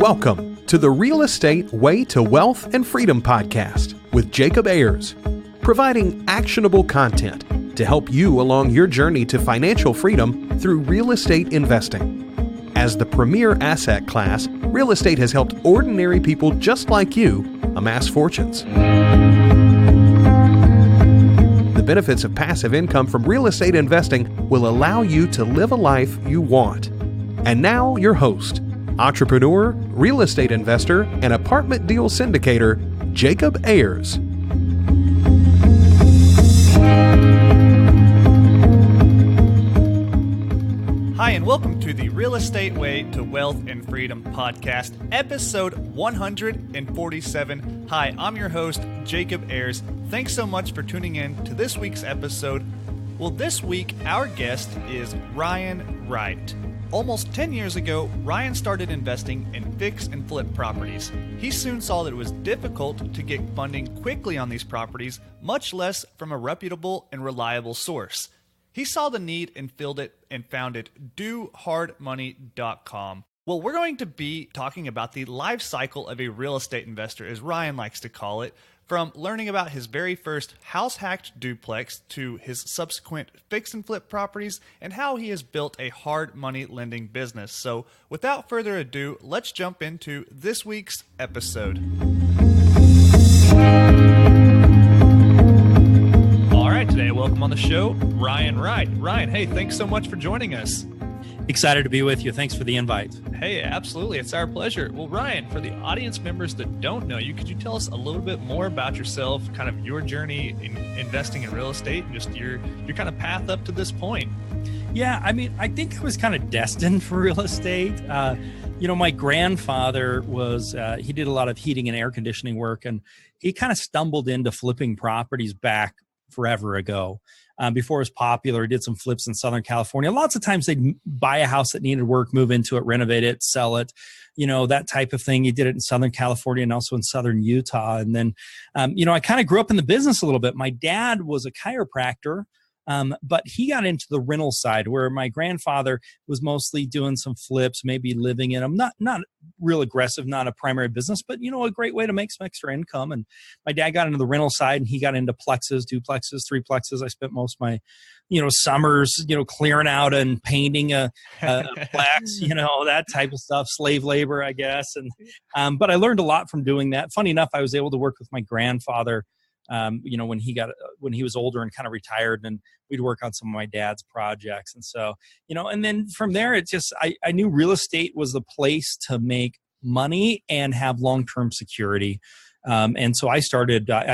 Welcome to the Real Estate Way to Wealth and Freedom podcast with Jacob Ayers, providing actionable content to help you along your journey to financial freedom through real estate investing. As the premier asset class, real estate has helped ordinary people just like you amass fortunes. The benefits of passive income from real estate investing will allow you to live a life you want. And now your host, entrepreneur, real estate investor, and apartment deal syndicator, Jacob Ayers. Hi, and welcome to the Real Estate Way to Wealth and Freedom podcast, episode 147. Hi, I'm your host, Jacob Ayers. Thanks so much for tuning in to this week's episode. Well, this week, our guest is Ryan Wright. Almost 10 years ago, Ryan started investing in fix and flip properties. He soon saw that it was difficult to get funding quickly on these properties, much less from a reputable and reliable source. He saw the need and filled it and founded DoHardMoney.com. Well, we're going to be talking about the life cycle of a real estate investor, as Ryan likes to call it, from learning about his very first house-hacked duplex to his subsequent fix and flip properties and how he has built a hard money lending business. So without further ado, let's jump into this week's episode. All right, today welcome on the show, Ryan Wright. Ryan, hey, thanks so much for joining us. Excited to be with you. Thanks for the invite. Hey, absolutely. It's our pleasure. Well, Ryan, for the audience members that don't know you, could you tell us a little bit more about yourself, kind of your journey in investing in real estate and just your kind of path up to this point? Yeah, I mean, I think I was kind of destined for real estate. My grandfather was, he did a lot of heating and air conditioning work, and he kind of stumbled into flipping properties back forever ago. Before it was popular, did some flips in Southern California. Lots of times they'd buy a house that needed work, move into it, renovate it, sell it, that type of thing. He did it in Southern California and also in Southern Utah. And then, I kind of grew up in the business a little bit. My dad was a chiropractor, but he got into the rental side where my grandfather was mostly doing some flips, maybe living in them, not real aggressive, not a primary business, but, a great way to make some extra income. And my dad got into the rental side and he got into plexes, duplexes, threeplexes. I spent most of my, summers, clearing out and painting a plex, that type of stuff, slave labor, I guess. And, but I learned a lot from doing that. Funny enough, I was able to work with my grandfather when he was older and kind of retired, and we'd work on some of my dad's projects. And so, and then from there, I knew real estate was the place to make money and have long-term security. And so I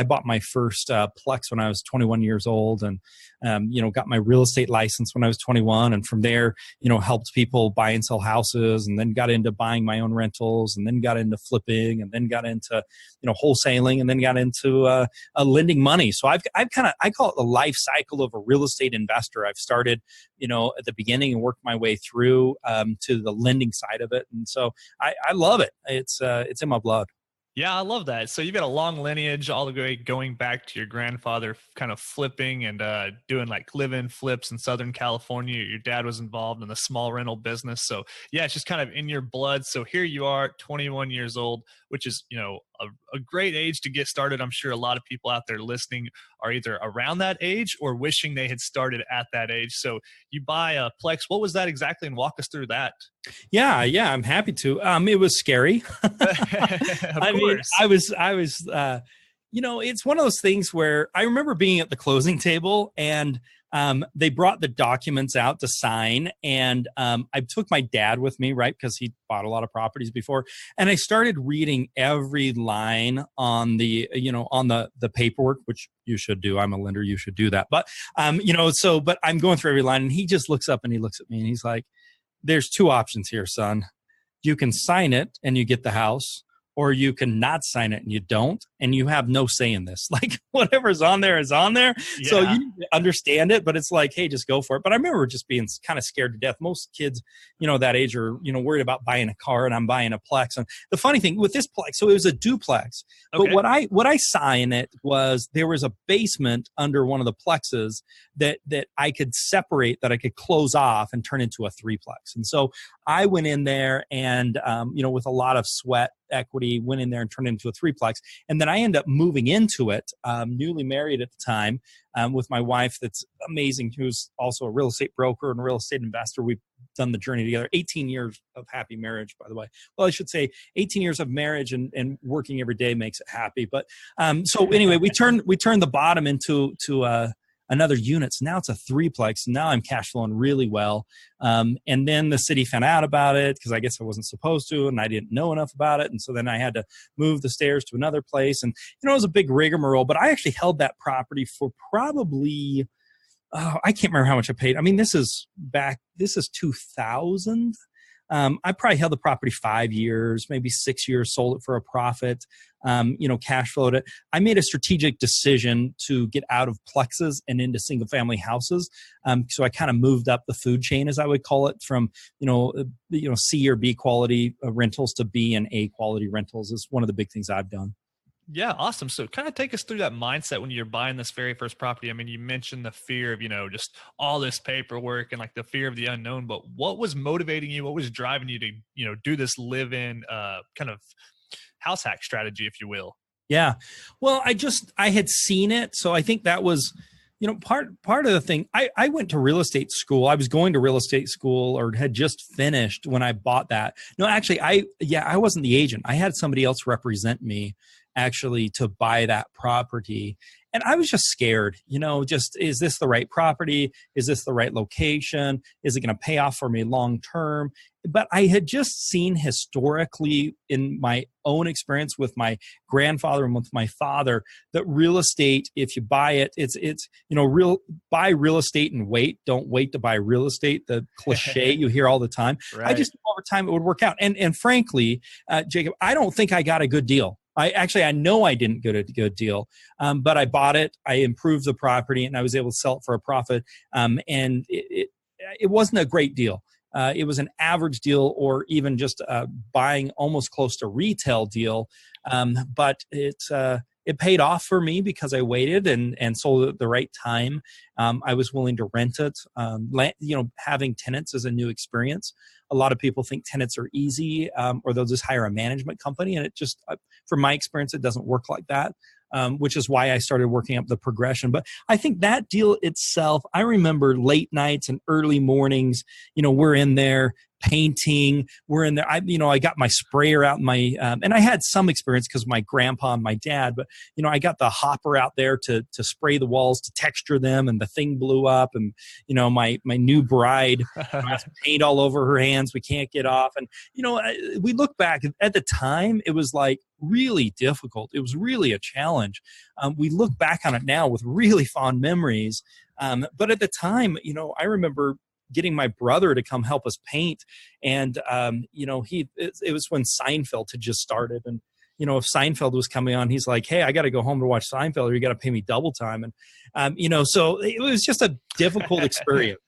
bought my first Plex when I was 21 years old and, got my real estate license when I was 21. And from there, helped people buy and sell houses, and then got into buying my own rentals, and then got into flipping, and then got into, wholesaling, and then got into lending money. So I call it the life cycle of a real estate investor. I've started, at the beginning and worked my way through to the lending side of it. And so I love it. It's in my blood. Yeah, I love that. So you've got a long lineage all the way going back to your grandfather kind of flipping and doing like live-in flips in Southern California. Your dad was involved in the small rental business. So yeah, it's just kind of in your blood. So here you are, 21 years old, which is, a great age to get started. I'm sure a lot of people out there listening are either around that age or wishing they had started at that age. So you buy a Plex. What was that exactly? And walk us through that. Yeah, I'm happy to. It was scary. I mean, I was, it's one of those things where I remember being at the closing table and they brought the documents out to sign, and I took my dad with me, right? Because he bought a lot of properties before. And I started reading every line on the, on the paperwork, which you should do. I'm a lender. You should do that. But, but I'm going through every line, and he just looks up and he looks at me and he's like, there's two options here, son. You can sign it and you get the house, or you can not sign it and you don't, and you have no say in this. Like whatever's on there is on there. Yeah. So you need to understand it, but it's like, hey, just go for it. But I remember just being kind of scared to death. Most kids, that age are, worried about buying a car, and I'm buying a Plex. And the funny thing with this Plex, so it was a duplex, but what I saw in it was there was a basement under one of the Plexes that I could separate, that I could close off and turn into a threeplex. And so I went in there and, with a lot of sweat equity, went in there and turned it into a threeplex. And then I ended up moving into it, newly married at the time, with my wife that's amazing, who's also a real estate broker and a real estate investor. We've done the journey together. 18 years of happy marriage, by the way. Well, I should say 18 years of marriage and working every day makes it happy. But so anyway, we turned the bottom into another unit. So now it's a threeplex. Now I'm cash flowing really well. And then the city found out about it because I guess I wasn't supposed to, and I didn't know enough about it. And so then I had to move the stairs to another place. And, it was a big rigmarole, but I actually held that property for probably, I can't remember how much I paid. I mean, this is 2000. I probably held the property 5 years, maybe 6 years, sold it for a profit, cash flowed it. I made a strategic decision to get out of plexes and into single family houses. So I kind of moved up the food chain, as I would call it, from, C or B quality rentals to B and A quality rentals is one of the big things I've done. Yeah, awesome. So kind of take us through that mindset when you're buying this very first property. I mean, you mentioned the fear of, just all this paperwork and like the fear of the unknown, but what was motivating you? What was driving you to, do this live-in kind of house hack strategy, if you will? Yeah. Well, I had seen it. So I think that was, part of the thing. I went to real estate school. I was going to real estate school, or had just finished when I bought that. No, actually, I wasn't the agent. I had somebody else represent me actually to buy that property. And I was just scared, is this the right property? Is this the right location? Is it going to pay off for me long term? But I had just seen historically in my own experience with my grandfather and with my father that real estate, if you buy it, it's buy real estate and wait. Don't wait to buy real estate. The cliche you hear all the time. Right. I just knew over time it would work out. And frankly, Jacob, I don't think I got a good deal. I know I didn't get a good deal, but I bought it. I improved the property, and I was able to sell it for a profit. And it wasn't a great deal. It was an average deal, or even just buying almost close to retail deal. But it paid off for me because I waited and sold it at the right time. I was willing to rent it. Having tenants is a new experience. A lot of people think tenants are easy, or they'll just hire a management company. And it just, from my experience, it doesn't work like that, which is why I started working up the progression. But I think that deal itself, I remember late nights and early mornings, we're in there painting. We're in there. I got my sprayer out, and I had some experience because of my grandpa and my dad, but, I got the hopper out there to spray the walls, to texture them, and the thing blew up. And, my new bride has paint all over her hands. We can't get off. And, we look back at the time, it was like really difficult. It was really a challenge. We look back on it now with really fond memories. But at the time, I remember getting my brother to come help us paint. And, it was when Seinfeld had just started. And, if Seinfeld was coming on, he's like, hey, I got to go home to watch Seinfeld, or you got to pay me double time. And, so it was just a difficult experience.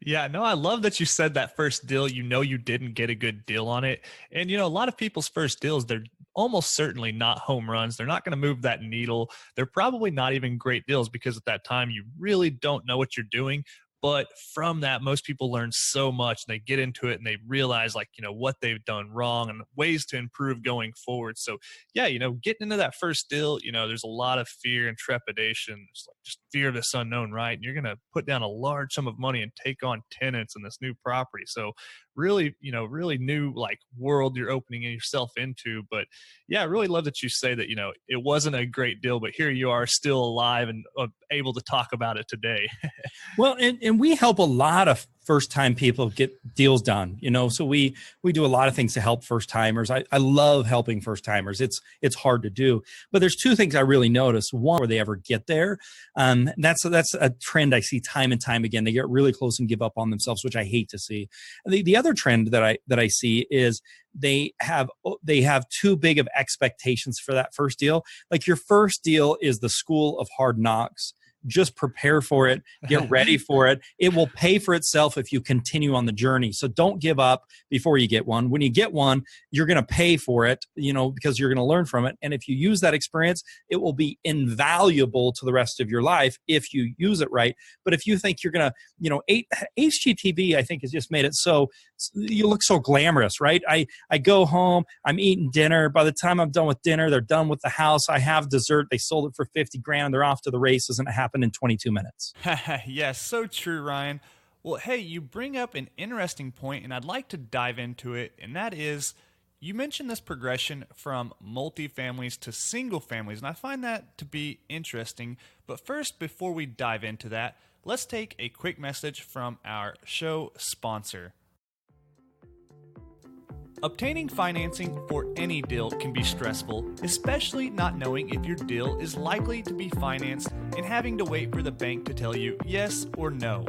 Yeah, no, I love that you said that first deal, you didn't get a good deal on it. And, a lot of people's first deals, they're almost certainly not home runs. They're not going to move that needle. They're probably not even great deals because at that time you really don't know what you're doing. But from that, most people learn so much, and they get into it and they realize what they've done wrong and ways to improve going forward. So yeah, getting into that first deal, there's a lot of fear and trepidation. It's like just fear of this unknown, right? And you're going to put down a large sum of money and take on tenants in this new property. So really, really new world you're opening yourself into. But yeah, I really love that you say that, it wasn't a great deal, but here you are still alive and able to talk about it today. Well, and we help a lot of first time people get deals done, so we do a lot of things to help first timers. I love helping first timers. It's hard to do, but there's two things I really notice. One, where they ever get there. That's a trend I see time and time again. They get really close and give up on themselves, which I hate to see. The other trend that I see is they have too big of expectations for that first deal. Like, your first deal is the school of hard knocks. Just prepare for it, get ready for it. It will pay for itself if you continue on the journey. So don't give up before you get one. When you get one, you're going to pay for it, because you're going to learn from it. And if you use that experience, it will be invaluable to the rest of your life if you use it right. But if you think you're going to, HGTV, I think, has just made it so you look so glamorous, right? I go home, I'm eating dinner. By the time I'm done with dinner, they're done with the house. I have dessert. They sold it for $50,000. They're off to the races, and it happened in 22 minutes. Yes, so true, Ryan. Well, hey, you bring up an interesting point, and I'd like to dive into it, and that is, you mentioned this progression from multifamilies to single families, and I find that to be interesting. But first, before we dive into that, let's take a quick message from our show sponsor. Obtaining financing for any deal can be stressful, especially not knowing if your deal is likely to be financed and having to wait for the bank to tell you yes or no.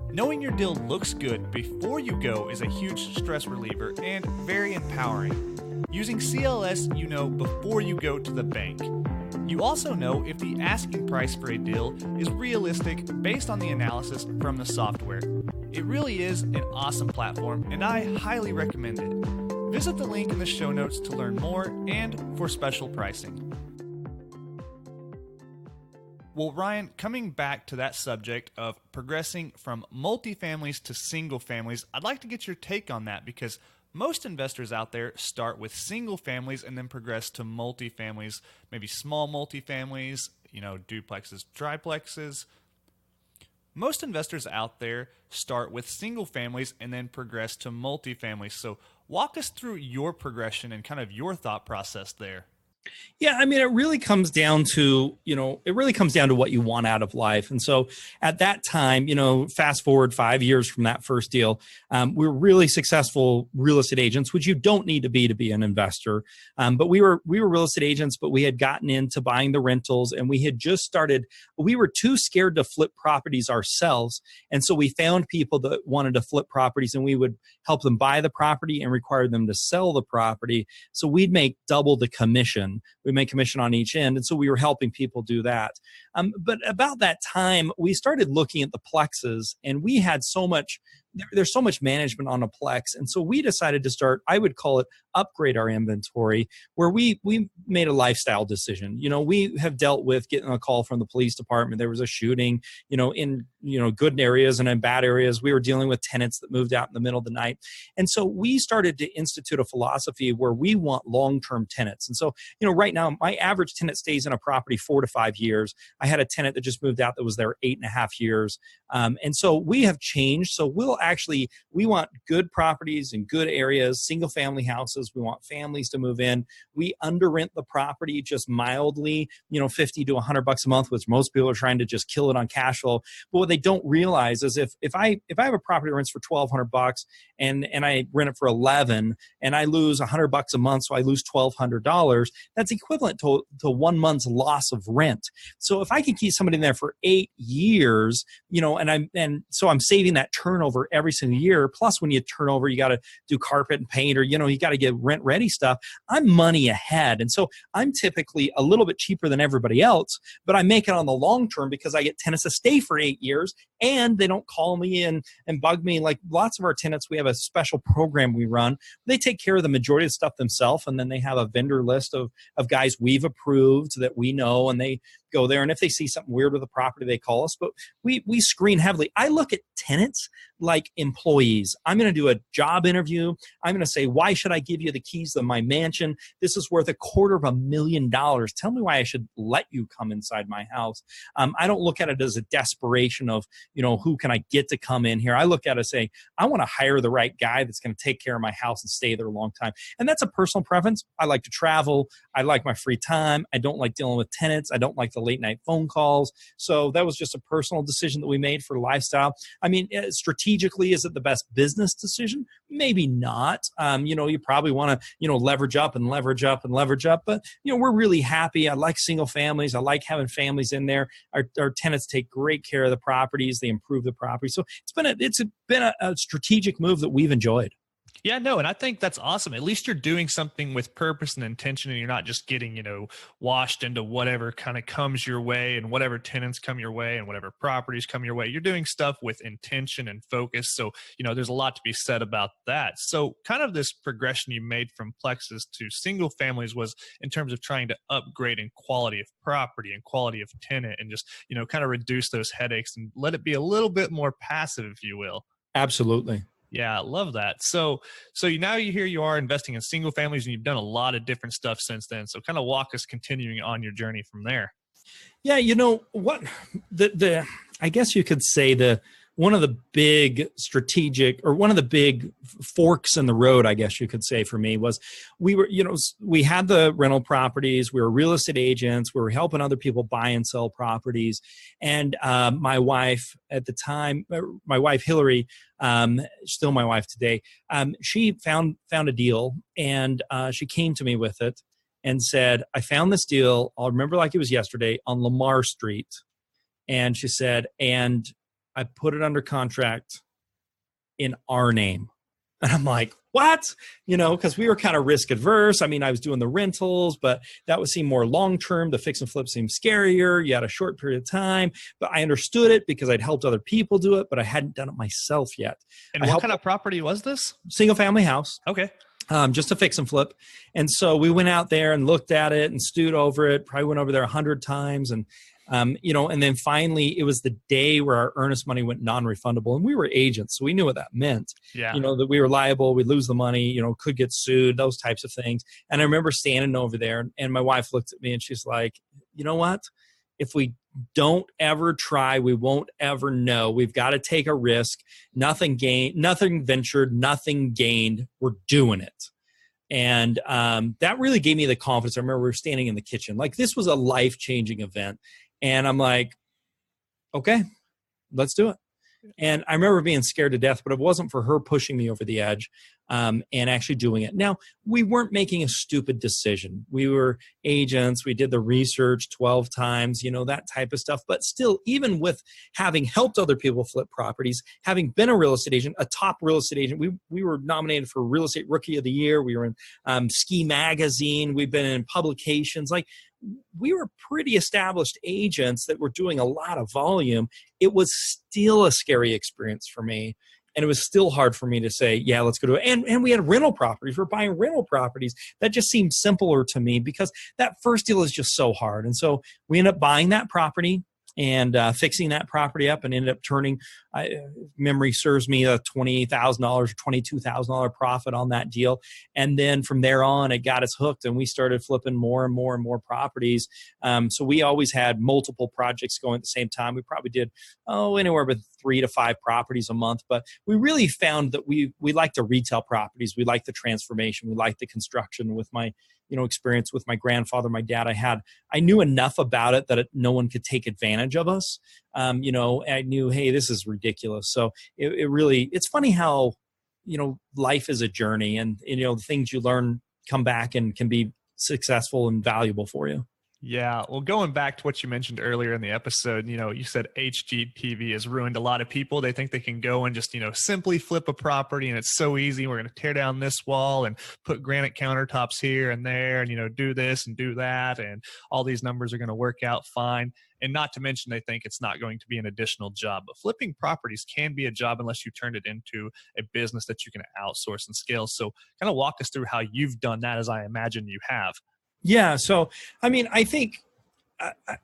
Knowing your deal looks good before you go is a huge stress reliever and very empowering. Using CLS, you know before you go to the bank. You also know if the asking price for a deal is realistic based on the analysis from the software. It really is an awesome platform, and I highly recommend it. Visit the link in the show notes to learn more and for special pricing. Well, Ryan, coming back to that subject of progressing from multifamilies to single families, I'd like to get your take on that, because most investors out there start with single families and then progress to multifamilies, maybe small multifamilies, duplexes, triplexes. Most investors out there start with single families and then progress to multifamilies. So walk us through your progression and kind of your thought process there. Yeah, I mean, it really comes down to, what you want out of life. And so at that time, fast forward 5 years from that first deal, we were really successful real estate agents, which you don't need to be an investor. But we were real estate agents, but we had gotten into buying the rentals, and we had just started. We were too scared to flip properties ourselves. And so we found people that wanted to flip properties, and we would help them buy the property and require them to sell the property. So we'd make double the commission. We make commission on each end. And so we were helping people do that. But about that time, we started looking at the plexes, and we had there's so much management on a plex. And so we decided to start, I would call it upgrade our inventory, where we made a lifestyle decision. We have dealt with getting a call from the police department. There was a shooting, in good areas and in bad areas. We were dealing with tenants that moved out in the middle of the night. And so we started to institute a philosophy where we want long-term tenants. And so, right now, my average tenant stays in a property 4 to 5 years. I had a tenant that just moved out that was there 8.5 years. And so we have changed. So we want good properties in good areas, single family houses. We want families to move in. We under rent the property just mildly, $50 to $100 a month, which most people are trying to just kill it on cash flow. But what they don't realize is if I have a property that rents for $1,200 and I rent it for $11 and I lose $100 a month, so I lose $1,200, that's equivalent to 1 month's loss of rent. So if I can keep somebody in there for 8 years, so I'm saving that turnover every single year. Plus, when you turn over, you got to do carpet and paint, or you got to get rent ready stuff. I'm money ahead, and so I'm typically a little bit cheaper than everybody else, but I make it on the long term because I get tenants to stay for 8 years, and they don't call me and bug me. Like lots of our tenants, we have a special program we run. They take care of the majority of the stuff themselves, and then they have a vendor list of guys we've approved that we know, and they go there. And if they see something weird with the property, they call us. But we screen heavily. I look at tenants like employees. I'm going to do a job interview. I'm going to say, why should I give give you the keys to my mansion. This is worth $250,000. Tell me why I should let you come inside my house. I don't look at it as a desperation of, who can I get to come in here? I look at it as saying, I want to hire the right guy that's going to take care of my house and stay there a long time. And that's a personal preference. I like to travel. I like my free time. I don't like dealing with tenants. I don't like the late night phone calls. So that was just a personal decision that we made for lifestyle. I mean, strategically, is it the best business decision? Maybe not. You probably want to, leverage up and leverage up and leverage up. But, we're really happy. I like single families. I like having families in there. Our tenants take great care of the properties. They improve the property. So it's been a strategic move that we've enjoyed. Yeah, no, and I think that's awesome. At least you're doing something with purpose and intention, and you're not just getting, washed into whatever kind of comes your way and whatever tenants come your way and whatever properties come your way. You're doing stuff with intention and focus. So, there's a lot to be said about that. So kind of this progression you made from plexes to single families was in terms of trying to upgrade in quality of property and quality of tenant and just, kind of reduce those headaches and let it be a little bit more passive, if you will. Absolutely. Yeah, I love that. So now here you are investing in single families, and you've done a lot of different stuff since then. So kind of walk us continuing on your journey from there. Yeah, what I guess you could say one of the big strategic, or one of the big forks in the road, I guess you could say, for me was we had the rental properties. We were real estate agents. We were helping other people buy and sell properties. And my wife at the time, my wife Hillary, still my wife today, she found a deal, and she came to me with it and said, I found this deal. I'll remember like it was yesterday, on Lamar Street. And she said, and I put it under contract in our name. And I'm like, what? Because we were kind of risk adverse. I mean, I was doing the rentals, but that would seem more long-term. The fix and flip seemed scarier. You had a short period of time, but I understood it because I'd helped other people do it, but I hadn't done it myself yet. And what kind of property was this? Single family house. Okay. Just a fix and flip. And so we went out there and looked at it and stewed over it, probably went over there 100 times. And, and then finally it was the day where our earnest money went non-refundable, and we were agents. So we knew what that meant, that we were liable, we'd lose the money, could get sued, those types of things. And I remember standing over there, and my wife looked at me and she's like, you know what? If we don't ever try, we won't ever know. We've got to take a risk. Nothing gained, nothing ventured, nothing gained. We're doing it. And that really gave me the confidence. I remember we were standing in the kitchen. Like, this was a life-changing event. And I'm like, okay, let's do it. And I remember being scared to death, but it wasn't for her pushing me over the edge and actually doing it. Now, we weren't making a stupid decision. We were agents. We did the research 12 times, that type of stuff. But still, even with having helped other people flip properties, having been a real estate agent, a top real estate agent, we were nominated for Real Estate Rookie of the Year. We were in Ski Magazine. We've been in publications. Like, we were pretty established agents that were doing a lot of volume. It was still a scary experience for me. And it was still hard for me to say, yeah, let's go do it. And we had rental properties. We're buying rental properties. That just seemed simpler to me because that first deal is just so hard. And so we ended up buying that property and fixing that property up, and ended up turning, memory serves me, a $28,000 or $22,000 profit on that deal. And then from there on, it got us hooked, and we started flipping more and more and more properties. So we always had multiple projects going at the same time. We probably did, anywhere with 3 to 5 properties a month. But we really found that we like the retail properties. We like the transformation. We like the construction. With my experience with my grandfather, my dad, I knew enough about it that no one could take advantage of us. I knew, hey, this is ridiculous. So it's funny how, life is a journey, and, the things you learn come back and can be successful and valuable for you. Yeah. Well, going back to what you mentioned earlier in the episode, you said HGTV has ruined a lot of people. They think they can go and just, simply flip a property, and it's so easy. We're going to tear down this wall and put granite countertops here and there and, do this and do that. And all these numbers are going to work out fine. And not to mention, they think it's not going to be an additional job. But flipping properties can be a job unless you turn it into a business that you can outsource and scale. So kind of walk us through how you've done that, as I imagine you have. Yeah. So, I mean, I think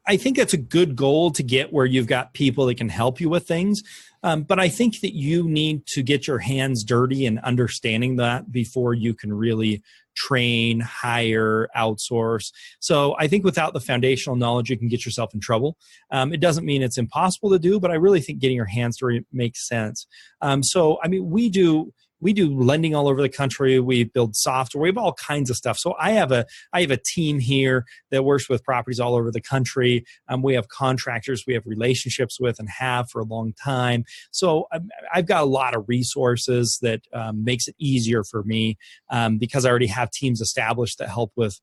I think that's a good goal to get where you've got people that can help you with things. But I think that you need to get your hands dirty and understanding that before you can really train, hire, outsource. So I think without the foundational knowledge, you can get yourself in trouble. It doesn't mean it's impossible to do, but I really think getting your hands dirty makes sense. So, I mean, we do lending all over the country. We build software. We have all kinds of stuff. So I have a team here that works with properties all over the country. We have contractors we have relationships with and have for a long time. So I've got a lot of resources that makes it easier for me because I already have teams established that help with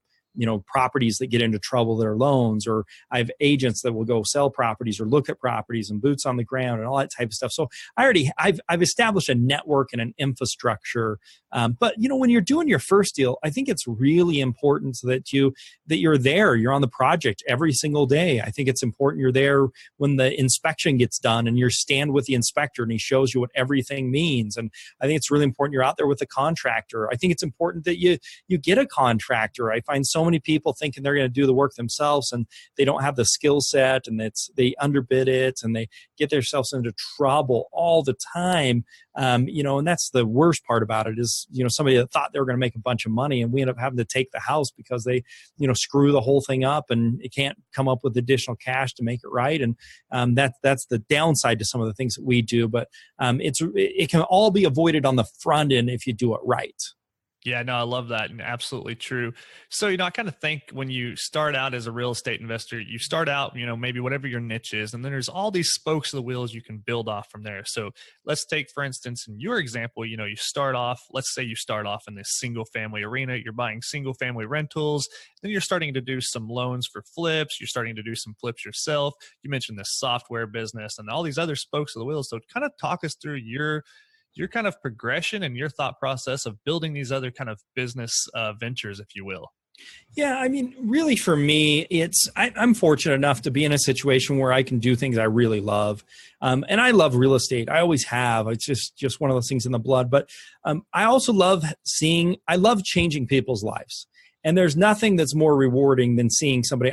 properties that get into trouble that are loans, or I have agents that will go sell properties or look at properties and boots on the ground and all that type of stuff. So I've established a network and an infrastructure. But when you're doing your first deal, I think it's really important so that you're there, you're on the project every single day. I think it's important you're there when the inspection gets done and you stand with the inspector and he shows you what everything means. And I think it's really important you're out there with the contractor. I think it's important that you get a contractor. I find so many people thinking they're going to do the work themselves and they don't have the skill set, and they underbid it and they get themselves into trouble all the time. And that's the worst part about it is, somebody that thought they were going to make a bunch of money and we end up having to take the house because they, screw the whole thing up and it can't come up with additional cash to make it right. And that's the downside to some of the things that we do. But it can all be avoided on the front end if you do it right. Yeah, no, I love that, and absolutely true. So, I kind of think when you start out as a real estate investor, you start out, maybe whatever your niche is, and then there's all these spokes of the wheels you can build off from there. So let's take, for instance, in your example, let's say you start off in this single family arena, you're buying single family rentals, then you're starting to do some loans for flips, you're starting to do some flips yourself. You mentioned this software business and all these other spokes of the wheels. So kind of talk us through your kind of progression and your thought process of building these other kind of business ventures, if you will. Yeah, I mean, really for me, I'm fortunate enough to be in a situation where I can do things I really love. And I love real estate. I always have. It's just one of those things in the blood. But I also love changing people's lives. And there's nothing that's more rewarding than seeing somebody.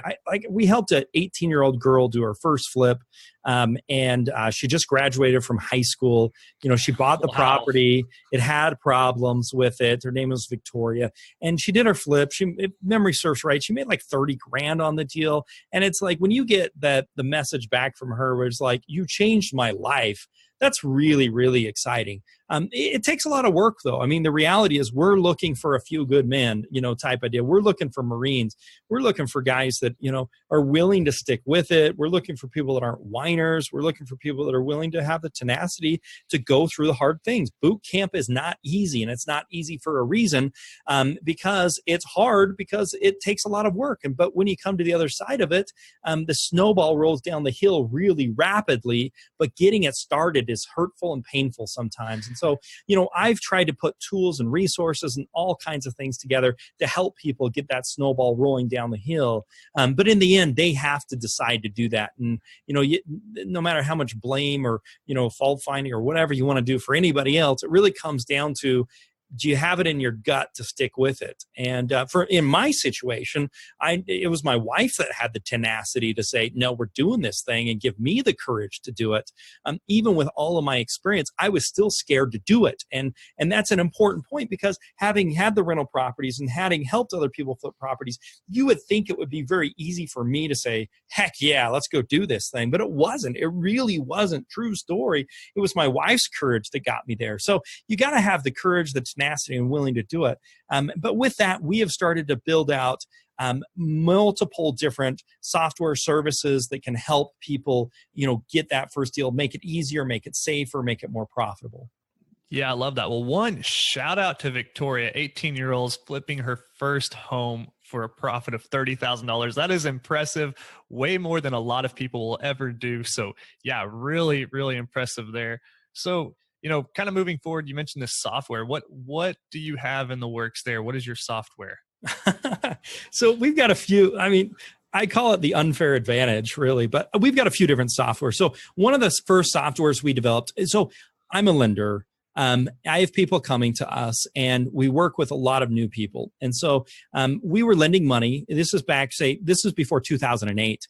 We helped an 18-year-old girl do her first flip, and she just graduated from high school. She bought the property. It had problems with it. Her name was Victoria, and she did her flip. If memory serves right, she made like $30,000 on the deal. And it's like when you get the message back from her, where it's like, "You changed my life." That's really, really exciting. It takes a lot of work, though. I mean, the reality is we're looking for a few good men, type idea. We're looking for Marines. We're looking for guys that, are willing to stick with it. We're looking for people that aren't whiners. We're looking for people that are willing to have the tenacity to go through the hard things. Boot camp is not easy, and it's not easy for a reason because it's hard because it takes a lot of work. But when you come to the other side of it, the snowball rolls down the hill really rapidly, but getting it started is hurtful and painful sometimes. And so, I've tried to put tools and resources and all kinds of things together to help people get that snowball rolling down the hill. But in the end, they have to decide to do that. And, no matter how much blame or, fault finding or whatever you want to do for anybody else, it really comes down to, do you have it in your gut to stick with it? And in my situation, it was my wife that had the tenacity to say, no, we're doing this thing, and give me the courage to do it. Even with all of my experience, I was still scared to do it. And that's an important point, because having had the rental properties and having helped other people flip properties, you would think it would be very easy for me to say, heck yeah, let's go do this thing. But it wasn't. It really wasn't. True story. It was my wife's courage that got me there. So you got to have the courage, the tenacity, and willing to do it. But with that, we have started to build out multiple different software services that can help people, get that first deal, make it easier, make it safer, make it more profitable. Yeah, I love that. Well, one, shout out to Victoria, 18-year-old flipping her first home for a profit of $30,000. That is impressive, way more than a lot of people will ever do. So yeah, really, really impressive there. So, kind of moving forward, you mentioned this software. What do you have in the works there? What is your software? So we've got a few. I mean, I call it the unfair advantage, really, but we've got a few different software. So one of the first softwares we developed, so I'm a lender. I have people coming to us, and we work with a lot of new people. And so we were lending money. This is back, this is before 2008.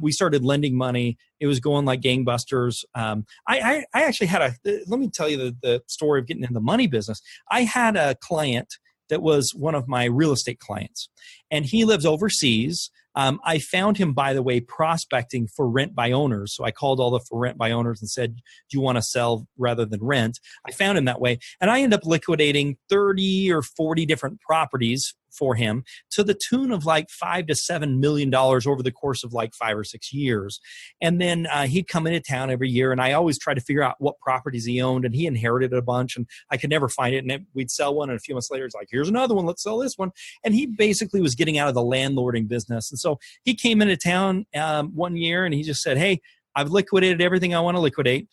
We started lending money. It was going like gangbusters. I actually had let me tell you the story of getting in the money business. I had a client that was one of my real estate clients, and he lives overseas. I found him, by the way, prospecting for rent by owners. So I called all the for rent by owners and said, do you want to sell rather than rent? I found him that way. And I ended up liquidating 30 or 40 different properties for him to the tune of like $5 to $7 million over the course of like 5 or 6 years. And then he'd come into town every year, and I always tried to figure out what properties he owned, and he inherited a bunch, and I could never find it. And we'd sell one, and a few months later, it's like, here's another one, let's sell this one. And he basically was getting out of the landlording business. And so he came into town one year, and he just said, hey, I've liquidated everything I want to liquidate.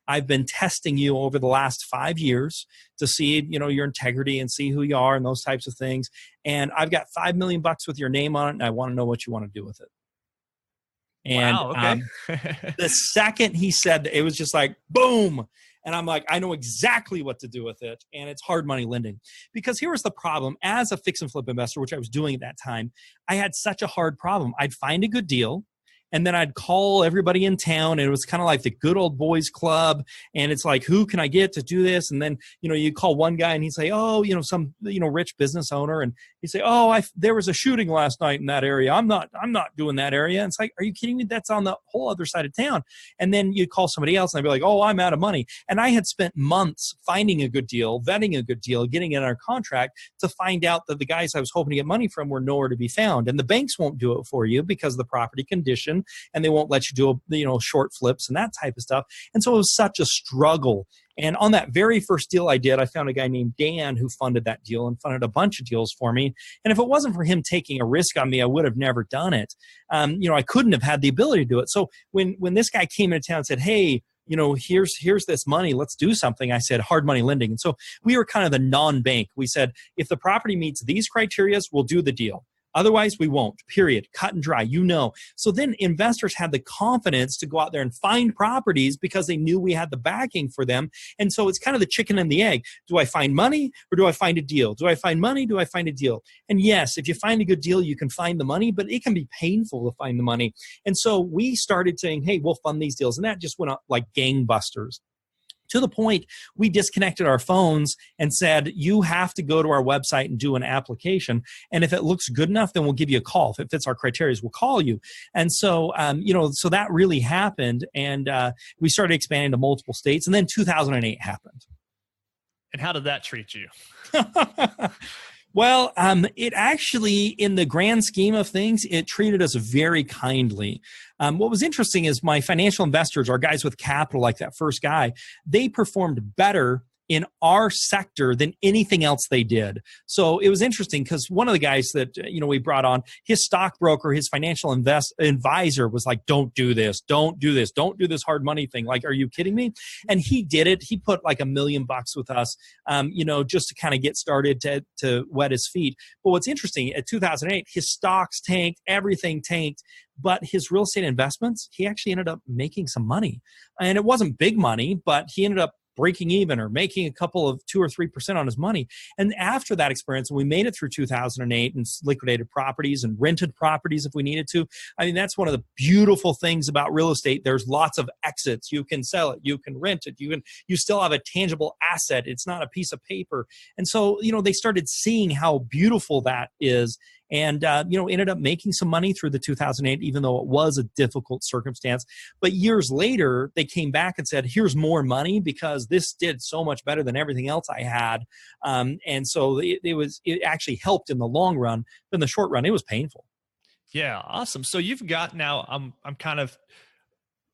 I've been testing you over the last 5 years to see, your integrity and see who you are and those types of things. And I've got $5 million with your name on it, and I want to know what you want to do with it. And wow, okay. The second he said that, it was just like, boom. And I'm like, I know exactly what to do with it. And it's hard money lending. Because here was the problem. As a fix and flip investor, which I was doing at that time, I had such a hard problem. I'd find a good deal, and then I'd call everybody in town, and it was kind of like the good old boys club. And it's like, who can I get to do this? And then, you call one guy, and he'd say, oh, some, rich business owner. And he'd say, oh, there was a shooting last night in that area. I'm not doing that area. And it's like, are you kidding me? That's on the whole other side of town. And then you'd call somebody else, and I'd be like, oh, I'm out of money. And I had spent months finding a good deal, vetting a good deal, getting it under contract, to find out that the guys I was hoping to get money from were nowhere to be found. And the banks won't do it for you because of the property condition, and they won't let you do short flips and that type of stuff. And so it was such a struggle. And on that very first deal I did, I found a guy named Dan who funded that deal and funded a bunch of deals for me. And if it wasn't for him taking a risk on me, I would have never done it. I couldn't have had the ability to do it. So when this guy came into town and said, hey, here's this money, let's do something, I said, hard money lending. And so we were kind of the non-bank. We said, if the property meets these criteria, we'll do the deal. Otherwise, we won't, period. Cut and dry, So then investors had the confidence to go out there and find properties because they knew we had the backing for them. And so it's kind of the chicken and the egg. Do I find money, or do I find a deal? Do I find money? Do I find a deal? And yes, if you find a good deal, you can find the money, but it can be painful to find the money. And so we started saying, hey, we'll fund these deals. And that just went up like gangbusters, to the point we disconnected our phones and said, you have to go to our website and do an application. And if it looks good enough, then we'll give you a call. If it fits our criteria, we'll call you. And so, so that really happened. And we started expanding to multiple states. And then 2008 happened. And how did that treat you? Well, it actually, in the grand scheme of things, it treated us very kindly. What was interesting is my financial investors, our guys with capital, like that first guy, they performed better in our sector than anything else they did. So it was interesting because one of the guys that, we brought on, his stockbroker, his financial advisor was like, don't do this, don't do this, don't do this hard money thing. Like, are you kidding me? And he did it. He put like $1 million with us, just to kind of get started to wet his feet. But what's interesting, at 2008, his stocks tanked, everything tanked. But his real estate investments, he actually ended up making some money. And it wasn't big money, but he ended up breaking even or making a couple of 2 or 3% on his money. And after that experience, we made it through 2008 and liquidated properties and rented properties if we needed to. I mean, that's one of the beautiful things about real estate. There's lots of exits. You can sell it. You can rent it. You still have a tangible asset. It's not a piece of paper. And so, they started seeing how beautiful that is. And, ended up making some money through the 2008, even though it was a difficult circumstance. But years later, they came back and said, here's more money because this did so much better than everything else I had. And so it actually helped in the long run. But in the short run, it was painful. Yeah, awesome. So you've got now, I'm kind of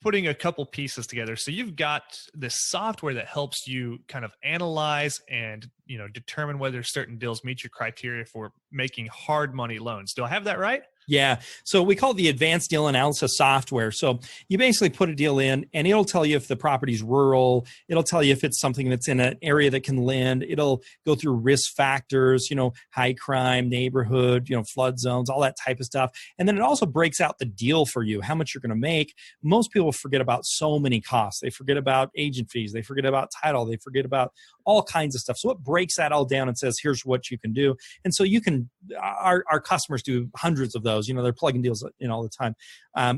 putting a couple pieces together. So you've got this software that helps you kind of analyze and, determine whether certain deals meet your criteria for making hard money loans. Do I have that right? Yeah. So we call it the advanced deal analysis software. So you basically put a deal in and it'll tell you if the property's rural. It'll tell you if it's something that's in an area that can lend. It'll go through risk factors, high crime neighborhood, flood zones, all that type of stuff. And then it also breaks out the deal for you, how much you're going to make. Most people forget about so many costs. They forget about agent fees. They forget about title. They forget about all kinds of stuff. So it breaks that all down and says, here's what you can do. And so you can, our customers do hundreds of those. They're plugging deals in all the time.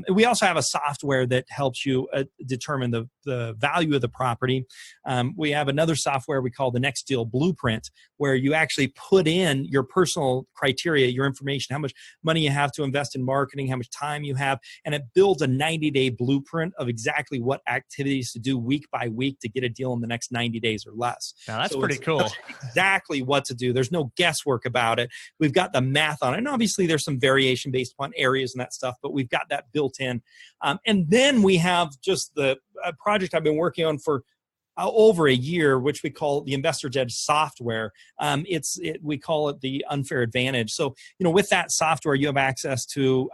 We also have a software that helps you determine the value of the property. We have another software we call the Next Deal Blueprint, where you actually put in your personal criteria, your information, how much money you have to invest in marketing, how much time you have, and it builds a 90-day blueprint of exactly what activities to do week by week to get a deal in the next 90 days or less. Now, that's pretty cool. Exactly what to do. There's no guesswork about it. We've got the math on it. And obviously, there's some variation based upon areas and that stuff, but we've got that built in. And then we have just the project I've been working on for over a year, which we call the Investor's Edge software. We call it the Unfair Advantage. So, with that software, you have access to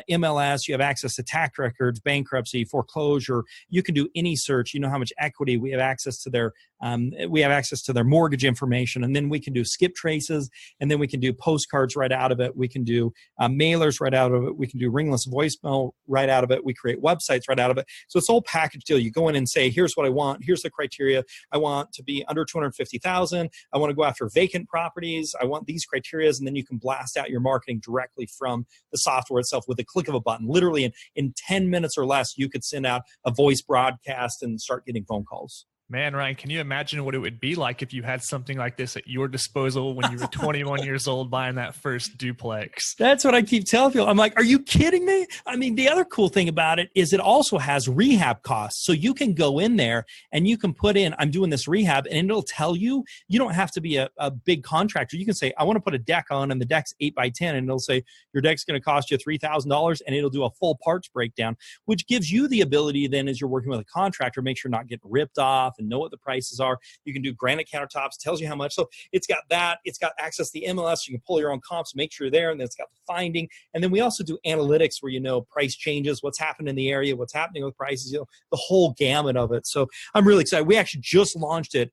MLS, you have access to tax records, bankruptcy, foreclosure. You can do any search. You know how much equity. We have access to their mortgage information, and then we can do skip traces, and then we can do postcards right out of it. We can do mailers right out of it. We can do ringless voicemail right out of it. We create websites right out of it. So it's all package deal. You go in and say, here's what I want. Here's the criteria. I want to be under 250,000. I want to go after vacant properties. I want these criteria, and then you can blast out your marketing directly from the software itself with a click of a button. Literally in 10 minutes or less, you could send out a voice broadcast and start getting phone calls. Man, Ryan, can you imagine what it would be like if you had something like this at your disposal when you were 21 years old buying that first duplex? That's what I keep telling people. I'm like, are you kidding me? I mean, the other cool thing about it is it also has rehab costs. So you can go in there and you can put in, I'm doing this rehab, and it'll tell you, you don't have to be a big contractor. You can say, I want to put a deck on, and the deck's 8x10, and it'll say, your deck's going to cost you $3,000, and it'll do a full parts breakdown, which gives you the ability then, as you're working with a contractor, make sure you're not getting ripped off and know what the prices are. You can do granite countertops, tells you how much. So it's got that. It's got access to the MLS. You can pull your own comps, make sure you're there. And then it's got the finding. And then we also do analytics where price changes, what's happened in the area, what's happening with prices, the whole gamut of it. So I'm really excited. We actually just launched it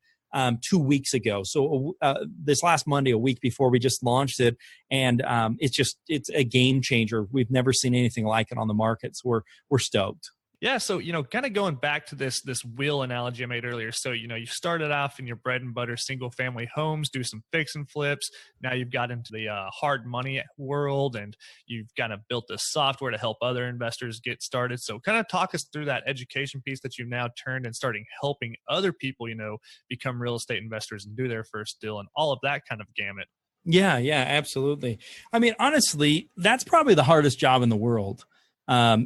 2 weeks ago. So this last Monday, a week before, we just launched it, and it's a game changer. We've never seen anything like it on the market. So we're stoked. Yeah. So, kind of going back to this wheel analogy I made earlier. So, you started off in your bread and butter single family homes, do some fix and flips. Now you've got into the hard money world, and you've kind of built this software to help other investors get started. So kind of talk us through that education piece that you've now turned and starting helping other people, become real estate investors and do their first deal and all of that kind of gamut. Yeah, absolutely. I mean, honestly, that's probably the hardest job in the world.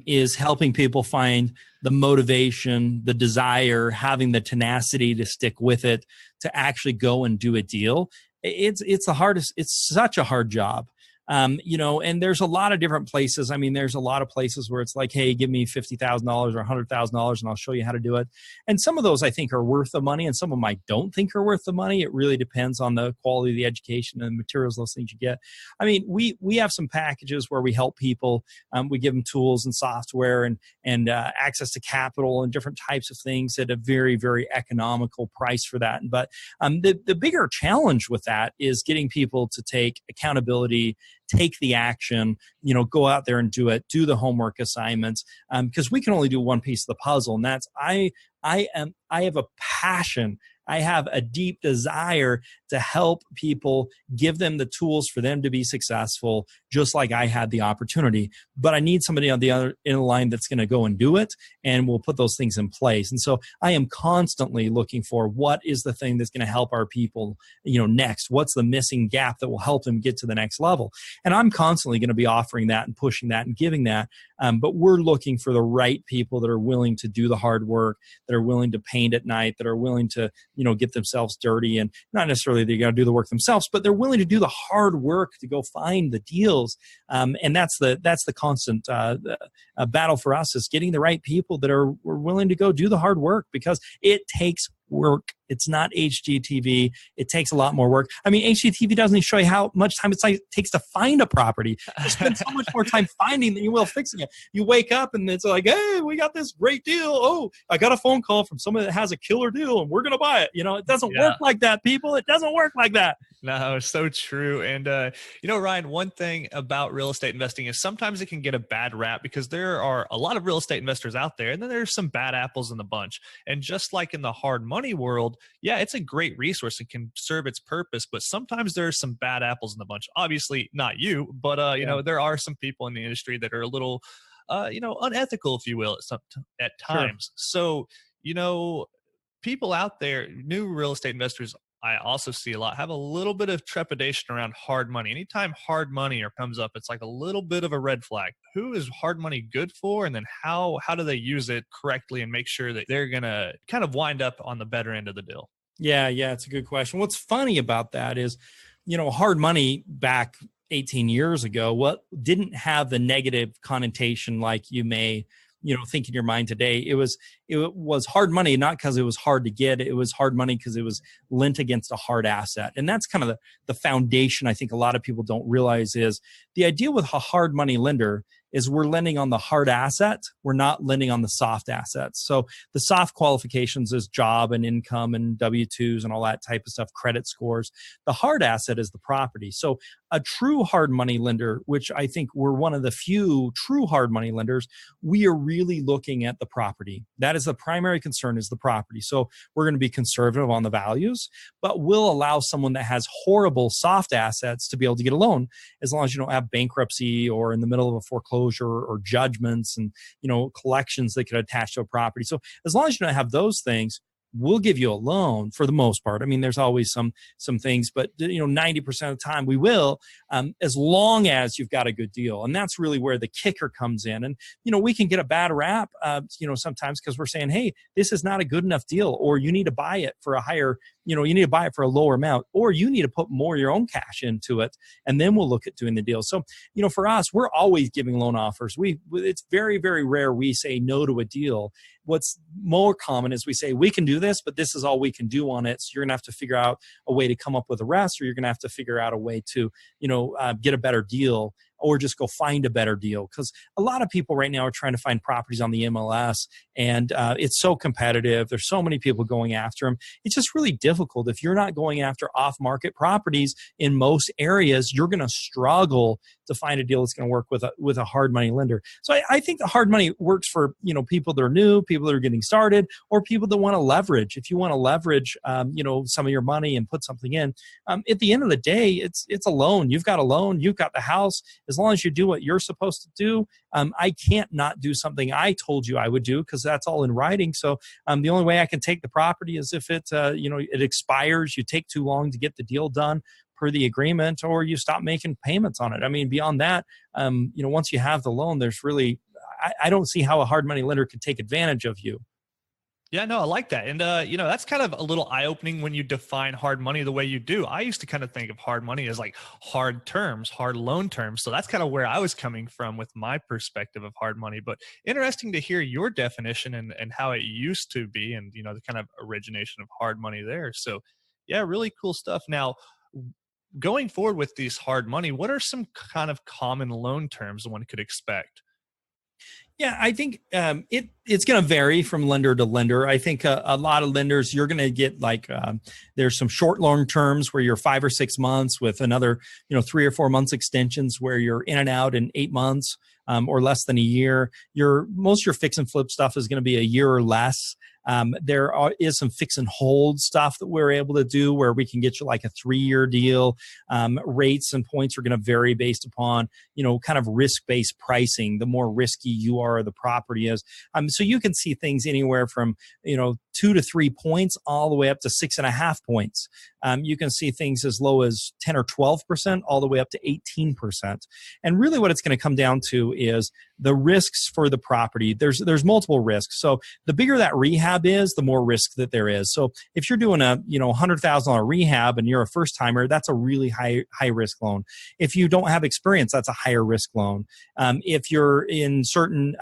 Is helping people find the motivation, the desire, having the tenacity to stick with it, to actually go and do a deal. It's the hardest. It's such a hard job. And there's a lot of different places. I mean, there's a lot of places where it's like, hey, give me $50,000 or $100,000 and I'll show you how to do it. And some of those I think are worth the money, and some of them I don't think are worth the money. It really depends on the quality of the education and the materials, those things you get. I mean, we have some packages where we help people. We give them tools and software and access to capital and different types of things at a very, very economical price for that. But the bigger challenge with that is getting people to take accountability, take the action, go out there and do it, do the homework assignments, because we can only do one piece of the puzzle. And that's, I have a passion. I have a deep desire to help people, give them the tools for them to be successful, just like I had the opportunity. But I need somebody on the other end of the line that's going to go and do it, and we'll put those things in place. And so I am constantly looking for what is the thing that's going to help our people, next. What's the missing gap that will help them get to the next level? And I'm constantly going to be offering that and pushing that and giving that. But we're looking for the right people that are willing to do the hard work, that are willing to paint at night, that are willing to get themselves dirty, and not necessarily they're going to do the work themselves, but they're willing to do the hard work to go find the deals. And that's the constant battle for us, is getting the right people that are willing to go do the hard work, because it takes work. It's not HGTV. It takes a lot more work. I mean, HGTV doesn't even show you how much time it takes to find a property. You spend so much more time finding than you will fixing it. You wake up and it's like, hey, we got this great deal. Oh, I got a phone call from somebody that has a killer deal and we're going to buy it. It doesn't work like that, people. It doesn't work like that. No, so true. And, Ryan, one thing about real estate investing is sometimes it can get a bad rap because there are a lot of real estate investors out there, and then there's some bad apples in the bunch. And just like in the hard money world, yeah, it's a great resource and can serve its purpose, but sometimes there's some bad apples in the bunch. Obviously not you, but, there are some people in the industry that are a little, unethical, if you will, at times. Sure. So, people out there, new real estate investors, I also see a lot, have a little bit of trepidation around hard money. Anytime hard money comes up, it's like a little bit of a red flag. Who is hard money good for? And then how do they use it correctly and make sure that they're going to kind of wind up on the better end of the deal? Yeah, it's a good question. What's funny about that is, hard money back 18 years ago, didn't have the negative connotation like you may think in your mind today. It was hard money, not because it was hard to get. It was hard money because it was lent against a hard asset. And that's kind of the foundation I think a lot of people don't realize is the idea with a hard money lender is we're lending on the hard asset. We're not lending on the soft assets. So the soft qualifications is job and income and W-2s and all that type of stuff, credit scores. The hard asset is the property. So a true hard money lender, which I think we're one of the few true hard money lenders, we are really looking at the property. That is the primary concern, is the property. So we're going to be conservative on the values, but we'll allow someone that has horrible soft assets to be able to get a loan as long as you don't have bankruptcy or in the middle of a foreclosure or judgments and collections that could attach to a property. So as long as you don't have those things, we'll give you a loan for the most part. I mean, there's always some things, but 90% of the time we will, as long as you've got a good deal. And that's really where the kicker comes in. And, we can get a bad rap, sometimes because we're saying, hey, this is not a good enough deal, or you need to buy it for a higher, you need to buy it for a lower amount, or you need to put more of your own cash into it. And then we'll look at doing the deal. So, for us, we're always giving loan offers. It's very, very rare we say no to a deal. What's more common is we say, we can do this, but this is all we can do on it. So you're going to have to figure out a way to come up with the rest, or you're going to have to figure out a way to, get a better deal, or just go find a better deal. Because a lot of people right now are trying to find properties on the MLS, and it's so competitive. There's so many people going after them. It's just really difficult. If you're not going after off-market properties in most areas, you're going to struggle to find a deal that's going to work with a hard money lender. So I think the hard money works for people that are new, people that are getting started, or people that want to leverage. If you want to leverage some of your money and put something in, at the end of the day, it's a loan. You've got a loan. You've got the house. As long as you do what you're supposed to do, I can't not do something I told you I would do because that's all in writing. So the only way I can take the property is if it expires, you take too long to get the deal done per the agreement, or you stop making payments on it. I mean, beyond that, once you have the loan, there's really, I don't see how a hard money lender could take advantage of you. Yeah, no, I like that. And, that's kind of a little eye-opening when you define hard money the way you do. I used to kind of think of hard money as like hard terms, hard loan terms. So that's kind of where I was coming from with my perspective of hard money. But interesting to hear your definition and how it used to be, and, the kind of origination of hard money there. So yeah, really cool stuff. Now, going forward with these hard money, what are some kind of common loan terms one could expect? Yeah, I think it's going to vary from lender to lender. I think a lot of lenders, you're going to get there's some short loan terms where you're 5 or 6 months with another, 3 or 4 months extensions where you're in and out in 8 months or less than a year. Most of your fix and flip stuff is going to be a year or less. There is some fix and hold stuff that we're able to do where we can get you like a 3-year deal. Rates and points are going to vary based upon, kind of risk-based pricing. The more risky you are, the property is. So you can see things anywhere from, 2 to 3 points all the way up to 6.5 points. You can see things as low as 10 or 12% all the way up to 18%. And really what it's going to come down to is the risks for the property, there's multiple risks. So the bigger that rehab is, the more risk that there is. So if you're doing a $100,000 rehab and you're a first timer, that's a really high risk loan. If you don't have experience, that's a higher risk loan. If you're in certain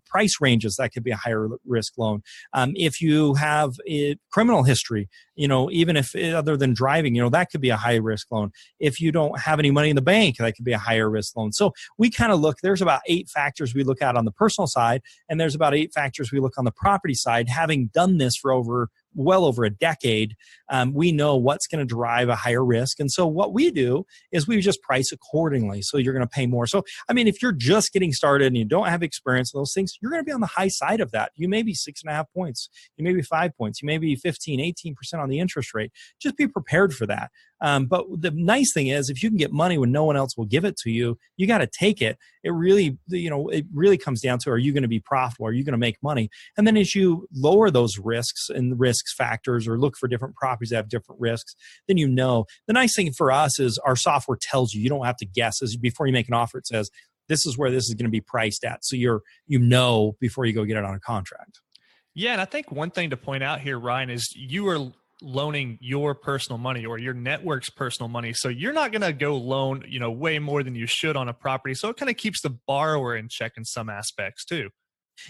price ranges, that could be a higher risk loan. If you have a criminal history, even if other than driving, that could be a high risk loan. If you don't have any money in the bank, that could be a higher risk loan. So we kind of look, there's about 8 factors we look at on the personal side, and there's about 8 factors we look on the property side. Having done this for well over a decade, we know what's going to drive a higher risk. And so what we do is we just price accordingly. So you're going to pay more. So, if you're just getting started and you don't have experience in those things, you're going to be on the high side of that. You may be 6.5 points. You may be 5 points. You may be 15, 18% on the interest rate. Just be prepared for that. But the nice thing is, if you can get money when no one else will give it to you, you got to take it. It really comes down to, are you going to be profitable? Are you going to make money? And then as you lower those risks and risk factors, or look for different properties that have different risks, then the nice thing for us is our software tells you don't have to guess. Before you make an offer, it says, this is where this is going to be priced at. So before you go get it on a contract. Yeah. And I think one thing to point out here, Ryan, is you are loaning your personal money or your network's personal money. So you're not going to go loan, way more than you should on a property. So it kind of keeps the borrower in check in some aspects too.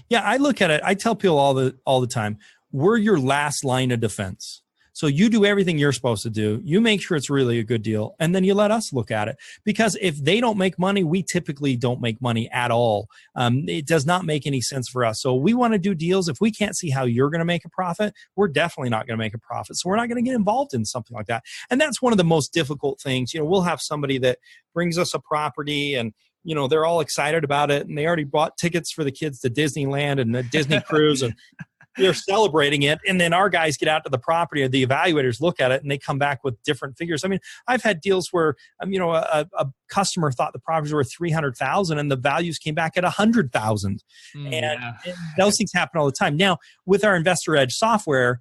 Yeah. I look at it. I tell people all the time, we're your last line of defense. So you do everything you're supposed to do. You make sure it's really a good deal. And then you let us look at it. Because if they don't make money, we typically don't make money at all. It does not make any sense for us. So we want to do deals. If we can't see how you're going to make a profit, we're definitely not going to make a profit. So we're not going to get involved in something like that. And that's one of the most difficult things. We'll have somebody that brings us a property and they're all excited about it. And they already bought tickets for the kids to Disneyland and the Disney cruise. And they're celebrating it. And then our guys get out to the property, or the evaluators look at it, and they come back with different figures. I've had deals where, a customer thought the properties were $300,000 and the values came back at $100,000. And those things happen all the time. Now, with our Investor Edge software,